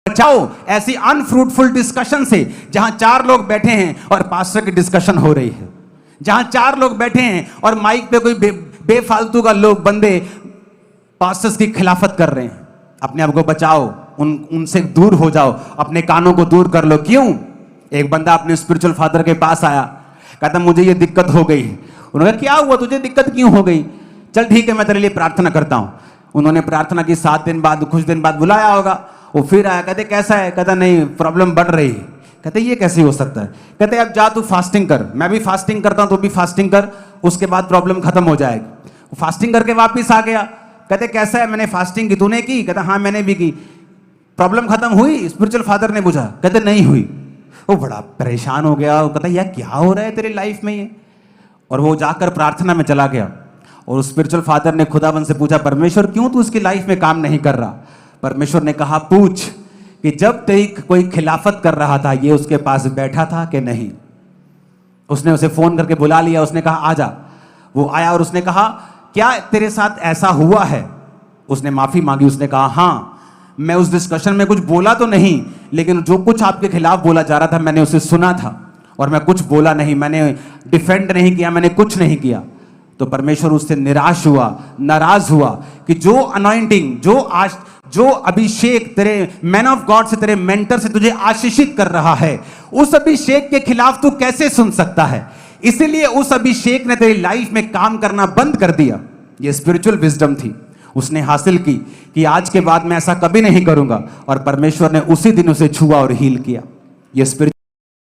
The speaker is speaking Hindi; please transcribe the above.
बचाओ ऐसी अनफ्रूटफुल डिस्कशन से, जहां 4 लोग बैठे हैं और पास्टर की डिस्कशन हो रही है, जहां 4 लोग बैठे हैं और माइक पे कोई बेफालतू का लोग बंदे पास्टर्स की खिलाफत कर रहे हैं। अपने आप को बचाओ, उनसे दूर हो जाओ, अपने कानों को दूर कर लो। क्यों? एक बंदा अपने स्पिरिचुअल फादर के पास आया, कहता मुझे ये दिक्कत हो गई। उन्होंने कहा क्या हुआ, तुझे दिक्कत क्यों हो गई? चल ठीक है, मैं तेरे लिए प्रार्थना करता हूं। उन्होंने प्रार्थना की, 7 दिन बाद, कुछ दिन बाद बुलाया होगा, वो फिर आया, कहते कैसा है? कहता नहीं, प्रॉब्लम बढ़ रही है। कहते ये कैसे हो सकता है? कहते अब जा तू फास्टिंग कर, मैं भी फास्टिंग करता हूं, तो भी फास्टिंग कर, उसके बाद प्रॉब्लम खत्म हो जाएगी। वो फास्टिंग करके वापिस आ गया। कहते कैसा है? मैंने फास्टिंग की, तूने की? कहता हाँ मैंने भी की। प्रॉब्लम खत्म हुई? स्पिरिचुअल फादर ने पूछा। कहते नहीं हुई। वो बड़ा परेशान हो गया, वो कहता यार क्या हो रहा है तेरी लाइफ में ये? और वो जाकर प्रार्थना में चला गया और स्पिरिचुअल फादर ने खुदावन से पूछा, परमेश्वर क्यों तू उसकी लाइफ में काम नहीं कर रहा? परमेश्वर ने कहा पूछ कि जब तेरी कोई खिलाफत कर रहा था, ये उसके पास बैठा था कि नहीं? उसने उसे फोन करके बुला लिया, उसने कहा आजा। वो आया और उसने कहा क्या तेरे साथ ऐसा हुआ है? उसने माफी मांगी, उसने कहा हाँ मैं उस डिस्कशन में कुछ बोला तो नहीं, लेकिन जो कुछ आपके खिलाफ बोला जा रहा था मैंने उसे सुना था और मैं कुछ बोला नहीं, मैंने डिफेंड नहीं किया, मैंने कुछ नहीं किया। तो परमेश्वर उससे निराश हुआ, नाराज हुआ कि जो अनॉइंटिंग, जो अभिषेक तेरे मैन ऑफ गॉड से, तेरे मेंटर से तुझे आशीषित कर रहा है, उस अभिषेक के खिलाफ तू कैसे सुन सकता है? इसीलिए उस अभिषेक ने तेरी लाइफ में काम करना बंद कर दिया। ये स्पिरिचुअल विजडम थी, उसने हासिल की कि आज के बाद मैं ऐसा कभी नहीं करूंगा, और परमेश्वर ने उसी दिन उसे छुआ और हील किया। ये स्पिरिचुअल